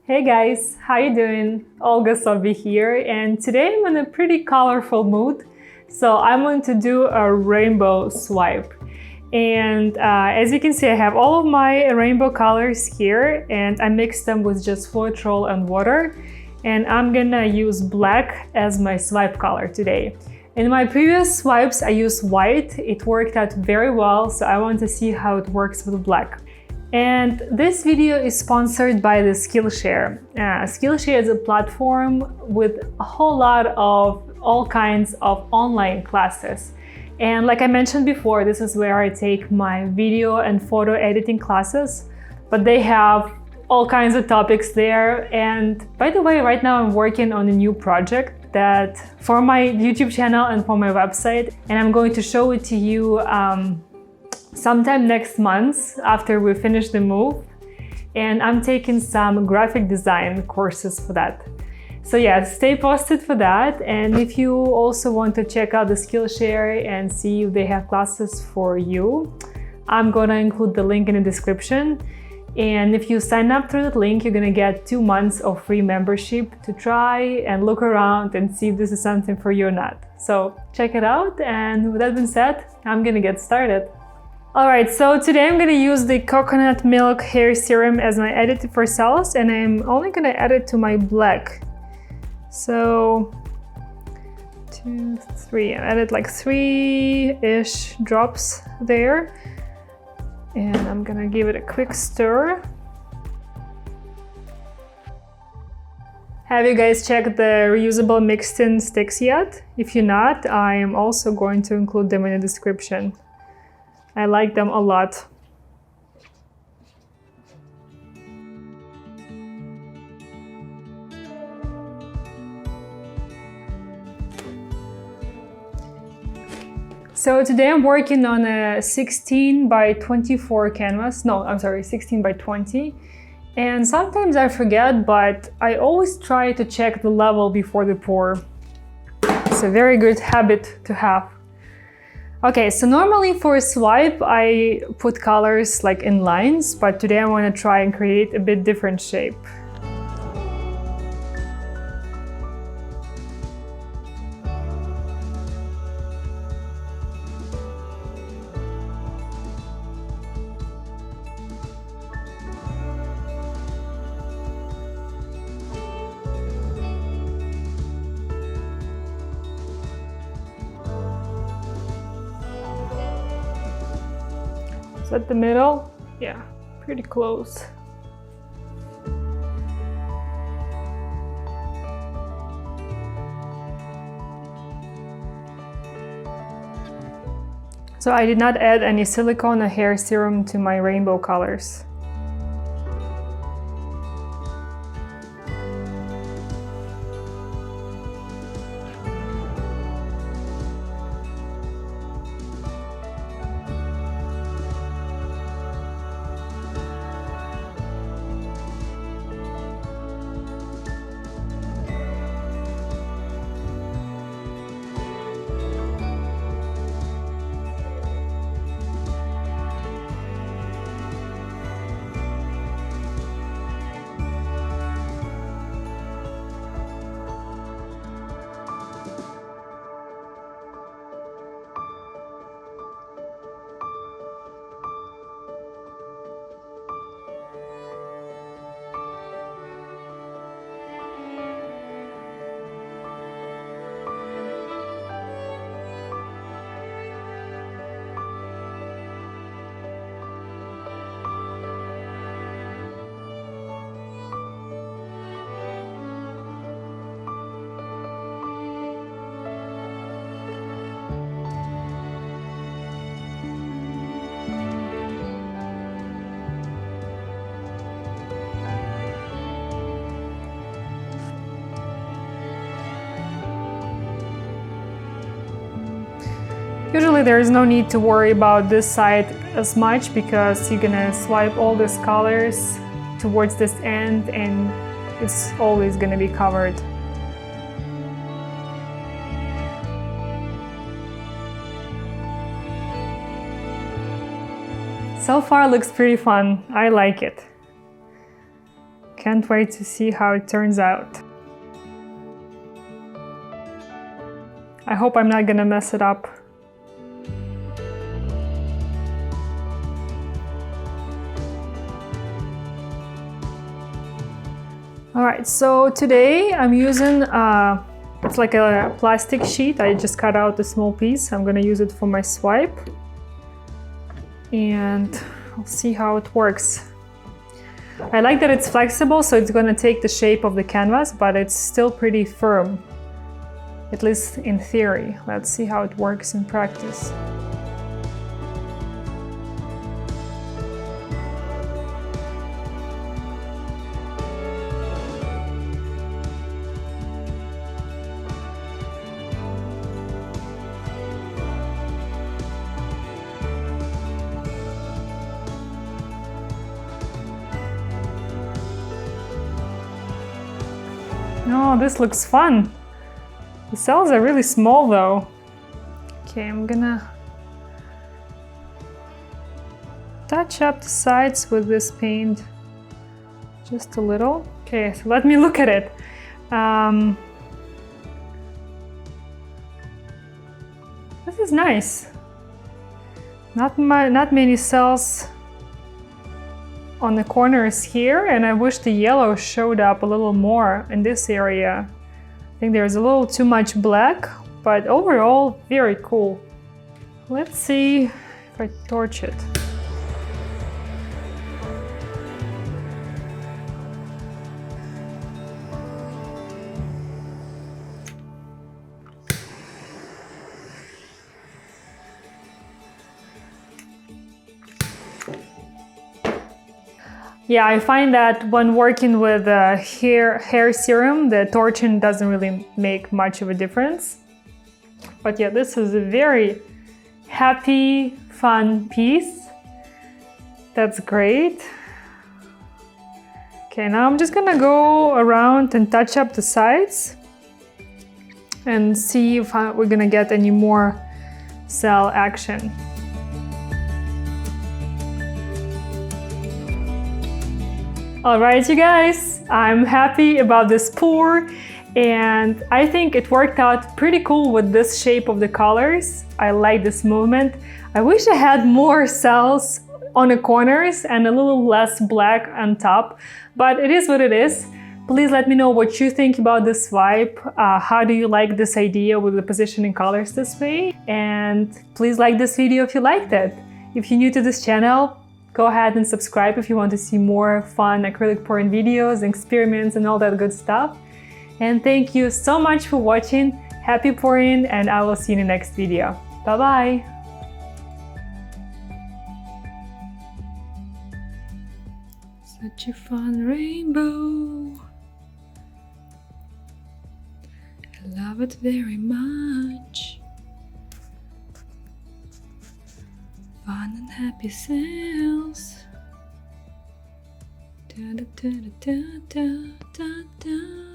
Hey guys, how you doing? Olga Soby here, and today I'm in a pretty colorful mood. So I'm going to do a rainbow swipe. And as you can see, I have all of my rainbow colors here, and I mixed them with just Floetrol and water. And I'm gonna use black as my swipe color today. In my previous swipes, I used white. It worked out very well, so I want to see how it works with black. And this video is sponsored by the Skillshare. Skillshare is a platform with a whole lot of all kinds of online classes. And like I mentioned before, this is where I take my video and photo editing classes, but they have all kinds of topics there. And by the way, right now I'm working on a new project that for my YouTube channel and for my website, and I'm going to show it to you sometime next month after we finish the move. And I'm taking some graphic design courses for that. So yeah, stay posted for that. And if you also want to check out the Skillshare and see if they have classes for you, I'm gonna include the link in the description. And if you sign up through that link, you're gonna get 2 months of free membership to try and look around and see if this is something for you or not. So check it out. And with that being said, I'm gonna get started. Alright, so today I'm going to use the coconut milk hair serum as my additive for cells, and I'm only going to add it to my black. So 2, 3, I added like 3-ish drops there, and I'm going to give it a quick stir. Have you guys checked the reusable mixed-in sticks yet? If you're not, I am also going to include them in the description. I like them a lot. So today I'm working on a 16 by 24 canvas. No, I'm sorry, 16 by 20. And sometimes I forget, but I always try to check the level before the pour. It's a very good habit to have. Okay, so normally for a swipe, I put colors like in lines, but today I want to try and create a bit different shape. So at the middle, yeah, pretty close. So I did not add any silicone or hair serum to my rainbow colors. Usually there is no need to worry about this side as much because you're gonna swipe all these colors towards this end and it's always gonna be covered. So far looks pretty fun. I like it. can't wait to see how it turns out. I hope I'm not gonna mess it up. Alright, so today I'm using, it's like a plastic sheet. I just cut out a small piece. I'm gonna use it for my swipe. And I'll see how it works. I like that it's flexible, so it's gonna take the shape of the canvas, but it's still pretty firm. At least in theory. Let's see how it works in practice. Oh, this looks fun. The cells are really small though. Okay, I'm gonna touch up the sides with this paint just a little. Okay, so let me look at it. This is nice. Not many cells on the corners here, and I wish the yellow showed up a little more in this area. I think there's a little too much black, but overall very cool. Let's see if I torch it. Yeah, I find that when working with hair serum, the torching doesn't really make much of a difference. But yeah, this is a very happy, fun piece. That's great. Okay, now I'm just gonna go around and touch up the sides and see if we're gonna get any more cell action. Alright, you guys, I'm happy about this pour, and I think it worked out pretty cool with this shape of the colors. I like this movement. I wish I had more cells on the corners and a little less black on top, but it is what it is. Please let me know what you think about this swipe. How do you like this idea with the positioning colors this way? And please like this video if you liked it. If you're new to this channel, go ahead and subscribe if you want to see more fun acrylic pouring videos, experiments, and all that good stuff. And thank you so much for watching. Happy pouring, and I will see you in the next video. Bye-bye! Such a fun rainbow. I love it very much. Fun and happy cells. Da da da da da da da.